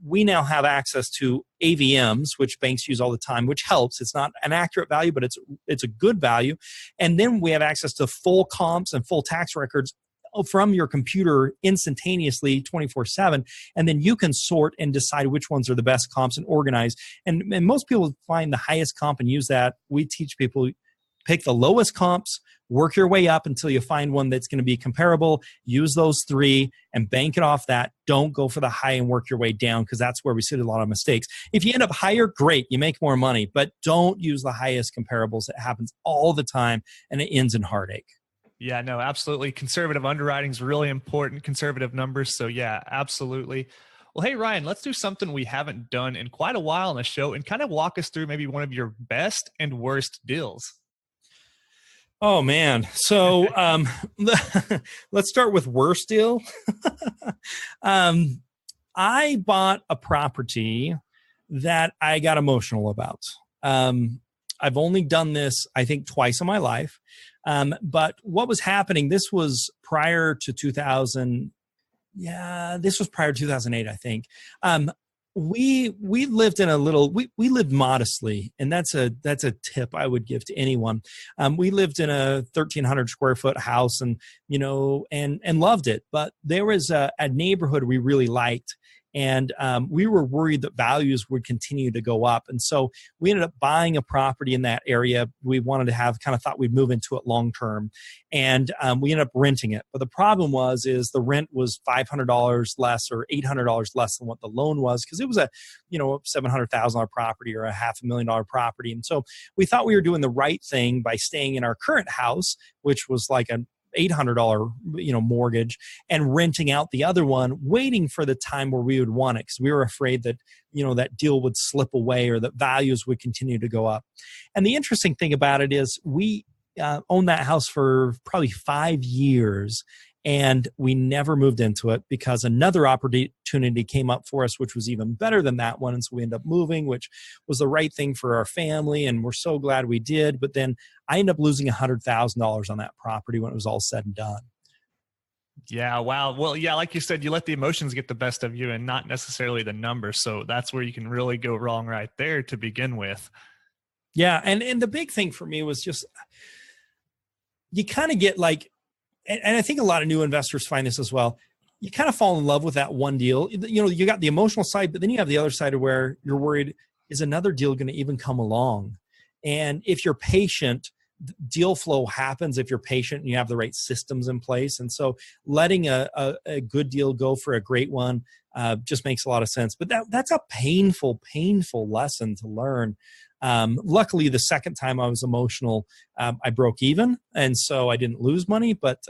we now have access to AVMs, which banks use all the time, which helps. It's not an accurate value, but it's a good value. And then we have access to full comps and full tax records from your computer instantaneously 24/7. And then you can sort and decide which ones are the best comps and organize. And most people find the highest comp and use that. We teach people, pick the lowest comps, work your way up until you find one that's going to be comparable. Use those 3 and bank it off that. Don't go for the high and work your way down, because that's where we see a lot of mistakes. If you end up higher, great, you make more money, but don't use the highest comparables. It happens all the time and it ends in heartache. Yeah, no, absolutely. Conservative underwriting is really important, conservative numbers. So yeah, absolutely. Well, hey, Ryan, let's do something we haven't done in quite a while on the show and kind of walk us through maybe one of your best and worst deals. Oh, man. So let's start with worst deal. I bought a property that I got emotional about. I've only done this, I think, twice in my life. But what was happening, this was prior to 2000. Yeah, this was prior to 2008, I think. We lived in we lived modestly, and that's a tip I would give to anyone. We lived in a 1,300 square foot house, and loved it. But there was a neighborhood we really liked. And we were worried that values would continue to go up. And so we ended up buying a property in that area. We wanted to thought we'd move into it long term. And we ended up renting it. But the problem is the rent was $500 less or $800 less than what the loan was, because it was a $700,000 property or a $500,000 property. And so we thought we were doing the right thing by staying in our current house, which was like an $800 mortgage, and renting out the other one, waiting for the time where we would want it, because we were afraid that that deal would slip away or that values would continue to go up. And the interesting thing about it is we owned that house for probably 5 years, and we never moved into it because another opportunity came up for us, which was even better than that one. And so we ended up moving, which was the right thing for our family. And we're so glad we did. But then I ended up losing $100,000 on that property when it was all said and done. Yeah. Wow. Well, yeah, like you said, you let the emotions get the best of you and not necessarily the numbers. So that's where you can really go wrong right there to begin with. Yeah. And the big thing for me was just, you kind of get like, and I think a lot of new investors find this as well. You kind of fall in love with that one deal. You got the emotional side, but then you have the other side of where you're worried, is another deal going to even come along? And if you're patient, deal flow happens if you're patient and you have the right systems in place. And so letting a good deal go for a great one just makes a lot of sense. But that's a painful lesson to learn. Luckily, the second time I was emotional, I broke even. And so I didn't lose money, but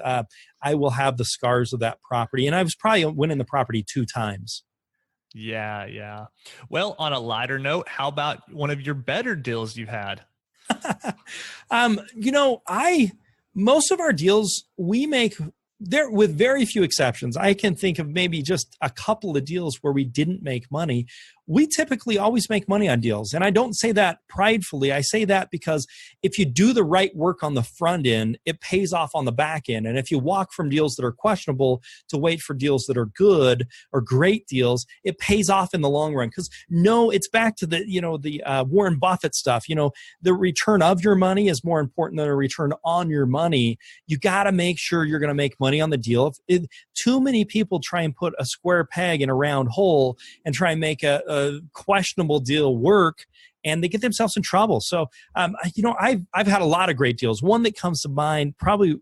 I will have the scars of that property. And I was probably winning the property 2 times. Yeah. Well, on a lighter note, how about one of your better deals you've had? Most of our deals we make there, with very few exceptions. I can think of maybe just a couple of deals where we didn't make money. We typically always make money on deals. And I don't say that pridefully. I say that because if you do the right work on the front end, it pays off on the back end. And if you walk from deals that are questionable to wait for deals that are good or great deals, it pays off in the long run. Because it's back to the Warren Buffett stuff. The return of your money is more important than a return on your money. You got to make sure you're going to make money on the deal. Too many people try and put a square peg in a round hole and try and make a questionable deal work, and they get themselves in trouble. So, I've had a lot of great deals. One that comes to mind, probably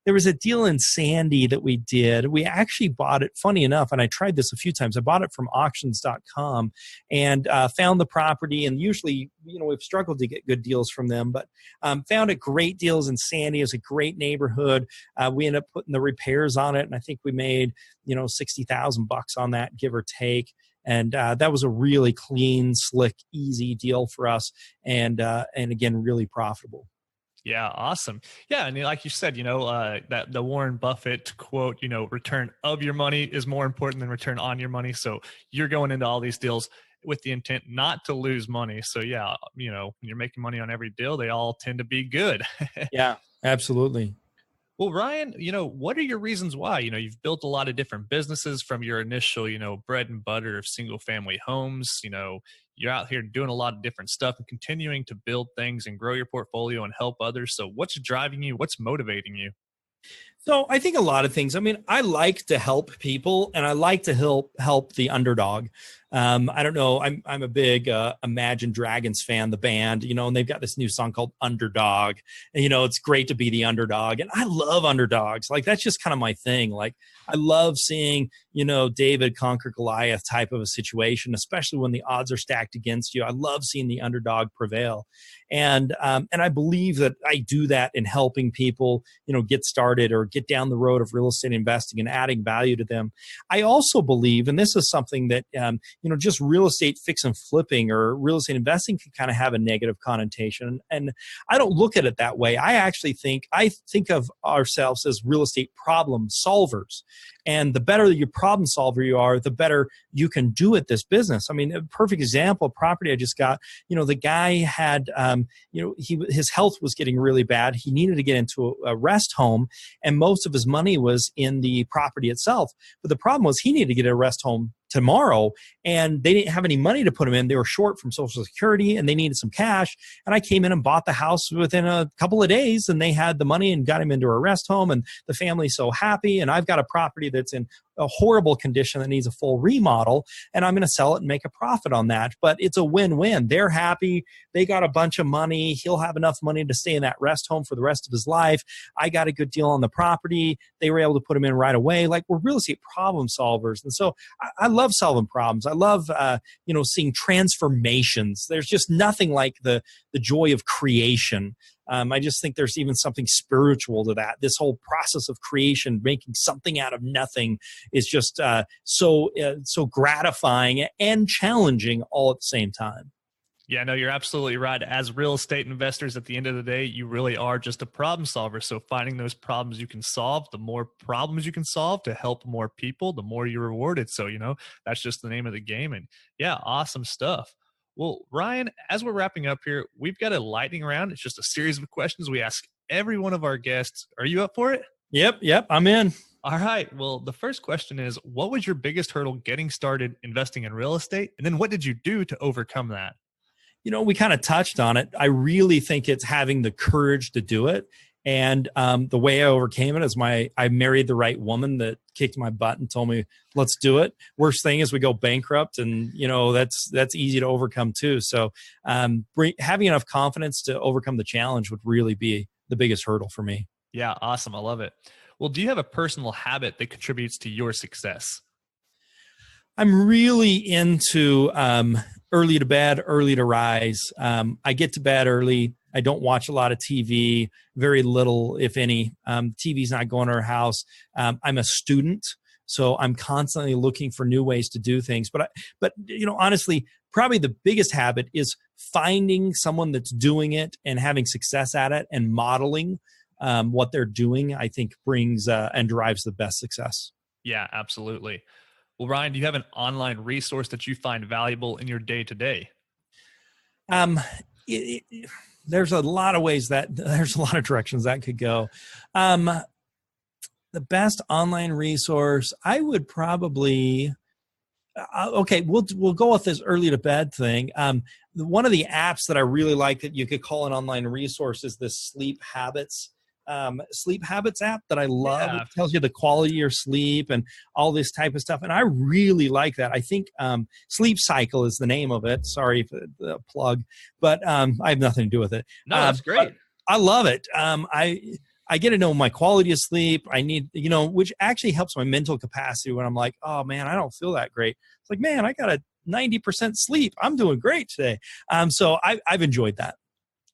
there was a deal in Sandy that we did. We actually bought it, funny enough, and I tried this a few times. I bought it from auctions.com and found the property. And usually, we've struggled to get good deals from them, but found it great deals in Sandy. It was a great neighborhood. We ended up putting the repairs on it, and I think we made, $60,000 on that, give or take. And that was a really clean, slick, easy deal for us, and again, really profitable. Yeah, awesome. Yeah, and like you said, that the Warren Buffett quote, return of your money is more important than return on your money. So you're going into all these deals with the intent not to lose money. So yeah, when you're making money on every deal, they all tend to be good. Yeah, absolutely. Well, Ryan, what are your reasons why? You've built a lot of different businesses from your initial, bread and butter of single family homes. You're out here doing a lot of different stuff and continuing to build things and grow your portfolio and help others. So what's driving you? What's motivating you? So I think a lot of things. I mean, I like to help people, and I like to help the underdog. I don't know. I'm a big Imagine Dragons fan, the band, and they've got this new song called Underdog. And, it's great to be the underdog. And I love underdogs. Like, that's just kind of my thing. Like, I love seeing, David conquer Goliath type of a situation, especially when the odds are stacked against you. I love seeing the underdog prevail. And I believe that I do that in helping people, get started or get down the road of real estate investing and adding value to them. I also believe, and this is something that, just real estate fix and flipping or real estate investing can kind of have a negative connotation. And I don't look at it that way. I think of ourselves as real estate problem solvers. And the better your problem solver you are, the better you can do at this business. I mean, a perfect example, property I just got, the guy had, his health was getting really bad. He needed to get into a rest home, and most of his money was in the property itself. But the problem was he needed to get a rest home tomorrow, and they didn't have any money to put him in. They were short from Social Security and they needed some cash. And I came in and bought the house within a couple of days, and they had the money and got him into a rest home, and the family's so happy. And I've got a property that's in a horrible condition that needs a full remodel, and I'm going to sell it and make a profit on that. But it's a win-win. They're happy. They got a bunch of money. He'll have enough money to stay in that rest home for the rest of his life. I got a good deal on the property. They were able to put him in right away. Like, we're real estate problem solvers. And so I love solving problems. I love, seeing transformations. There's just nothing like the joy of creation. I just think there's even something spiritual to that. This whole process of creation, making something out of nothing, is just so gratifying and challenging all at the same time. Yeah, no, you're absolutely right. As real estate investors, at the end of the day, you really are just a problem solver. So finding those problems you can solve, the more problems you can solve to help more people, the more you're rewarded. So, that's just the name of the game. And yeah, awesome stuff. Well, Ryan, as we're wrapping up here, we've got a lightning round. It's just a series of questions we ask every one of our guests. Are you up for it? Yep, I'm in. All right. Well, the first question is, what was your biggest hurdle getting started investing in real estate? And then what did you do to overcome that? We kind of touched on it. I really think it's having the courage to do it. And the way I overcame it is I married the right woman that kicked my butt and told me, let's do it. Worst thing is we go bankrupt, and that's easy to overcome too. So having enough confidence to overcome the challenge would really be the biggest hurdle for me. Yeah, awesome. I love it. Well, do you have a personal habit that contributes to your success? I'm really into early to bed, early to rise. I get to bed early. I don't watch a lot of TV, very little, if any. TV's not going to our house. I'm a student, so I'm constantly looking for new ways to do things. But honestly, probably the biggest habit is finding someone that's doing it and having success at it and modeling what they're doing. I think brings and drives the best success. Yeah, absolutely. Well, Ryan, do you have an online resource that you find valuable in your day-to-day? There's a lot of ways there's a lot of directions that could go. The best online resource, I would probably, we'll go with this early to bed thing. One of the apps that I really like that you could call an online resource is this sleep habits app that I love. Yeah. It tells you the quality of your sleep and all this type of stuff. And I really like that. I think Sleep Cycle is the name of it. Sorry for the plug, but I have nothing to do with it. No, that's great. I love it. I get to know my quality of sleep. I need, which actually helps my mental capacity when I'm like, oh man, I don't feel that great. It's like, man, I got a 90% sleep. I'm doing great today. So I've enjoyed that.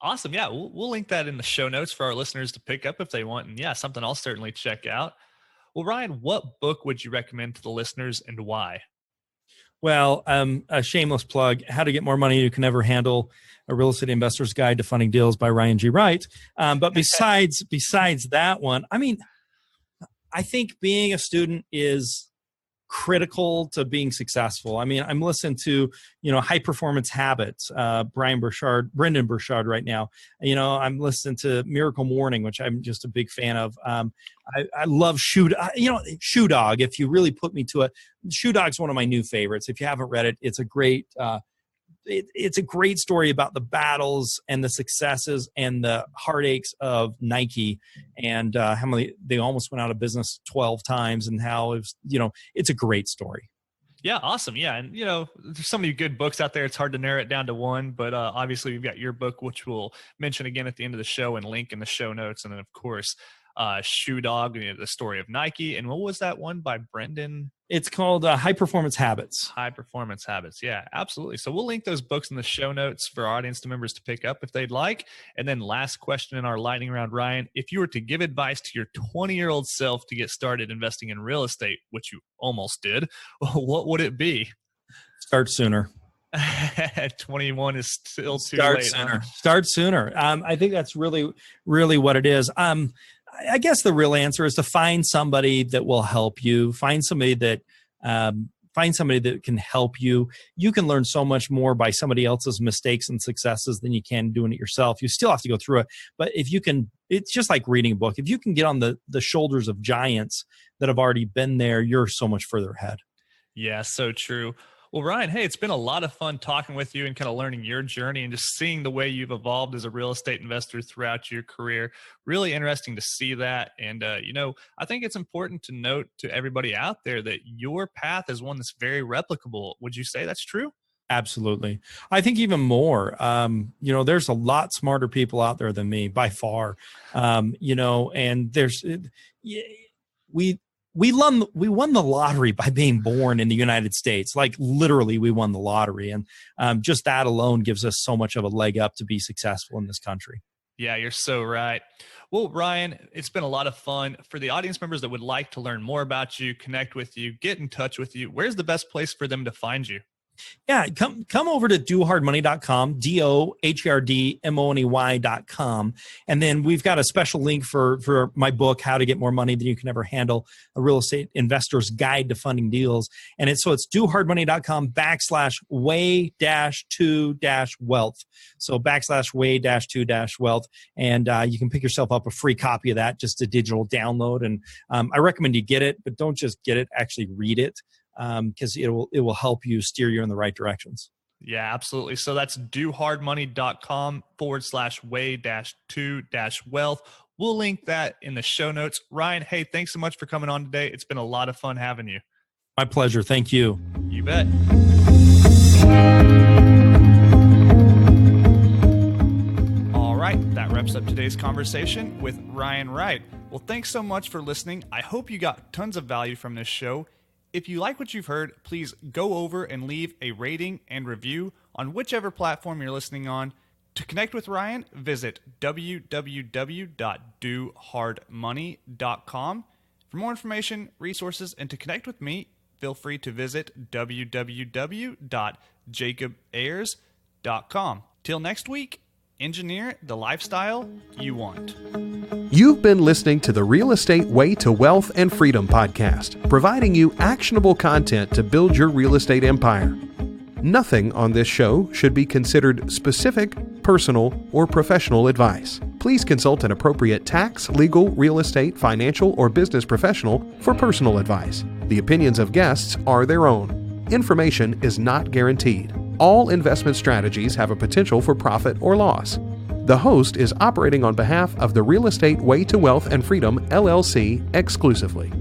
Awesome. Yeah, we'll link that in the show notes for our listeners to pick up if they want. And yeah, something I'll certainly check out. Well, Ryan, what book would you recommend to the listeners and why? Well, a shameless plug, How to Get More Money You Can Never Handle, A Real Estate Investor's Guide to Funding Deals by Ryan G. Wright. But besides that one, I think being a student is critical to being successful. I'm listening to, High Performance Habits, Brendan Burchard right now. I'm listening to Miracle Morning, which I'm just a big fan of. I love Shoe Dog. If you really put me to it, Shoe Dog's one of my new favorites. If you haven't read it, it's a great, it's a great story about the battles and the successes and the heartaches of Nike and how many they almost went out of business 12 times and how it's a great story. Yeah, awesome. Yeah, and there's so many good books out there. It's hard to narrow it down to one, but obviously we've got your book, which we'll mention again at the end of the show and link in the show notes, and then of course Shoe Dog, the story of Nike. And what was that one by Brendan? It's called High Performance Habits. High Performance Habits. Yeah, absolutely. So we'll link those books in the show notes for our audience members to pick up if they'd like. And then last question in our lightning round, Ryan, if you were to give advice to your 20-year-old self to get started investing in real estate, which you almost did, what would it be? Start sooner. 21 is still too late. Start sooner. I think that's really, really what it is. I guess the real answer is to find somebody that will help you. Find somebody that can help you. You can learn so much more by somebody else's mistakes and successes than you can doing it yourself. You still have to go through it, but if you can, it's just like reading a book. If you can get on the shoulders of giants that have already been there, you're so much further ahead. Yeah, so true. Well, Ryan, hey, it's been a lot of fun talking with you and kind of learning your journey and just seeing the way you've evolved as a real estate investor throughout your career. Really interesting to see that. And, I think it's important to note to everybody out there that your path is one that's very replicable. Would you say that's true? Absolutely. I think even more, there's a lot smarter people out there than me by far, and we won the lottery by being born in the United States. Like literally we won the lottery. And just that alone gives us so much of a leg up to be successful in this country. Yeah, you're so right. Well, Ryan, it's been a lot of fun. For the audience members that would like to learn more about you, connect with you, get in touch with you, where's the best place for them to find you? Yeah, come over to dohardmoney.com, DOHARDMONEY.com. And then we've got a special link for my book, How to Get More Money Than You Can Ever Handle, A Real Estate Investor's Guide to Funding Deals. And it's dohardmoney.com/way-2-wealth. So /way-2-wealth. And you can pick yourself up a free copy of that, just a digital download. And I recommend you get it, but don't just get it, actually read it. Because it will help you steer you in the right directions. Yeah, absolutely. So that's dohardmoney.com /way-2-wealth. We'll link that in the show notes. Ryan, hey, thanks so much for coming on today. It's been a lot of fun having you. My pleasure. Thank you. You bet. All right, that wraps up today's conversation with Ryan Wright. Well, thanks so much for listening. I hope you got tons of value from this show. If you like what you've heard, please go over and leave a rating and review on whichever platform you're listening on. To connect with Ryan, visit www.dohardmoney.com. For more information, resources, and to connect with me, feel free to visit www.jacobayers.com. Till next week, engineer the lifestyle you want. You've been listening to the Real Estate Way to Wealth and Freedom podcast, providing you actionable content to build your real estate empire. Nothing on this show should be considered specific, personal, or professional advice. Please consult an appropriate tax, legal, real estate, financial, or business professional for personal advice. The opinions of guests are their own. Information is not guaranteed. All investment strategies have a potential for profit or loss. The host is operating on behalf of the Real Estate Way to Wealth and Freedom, LLC, exclusively.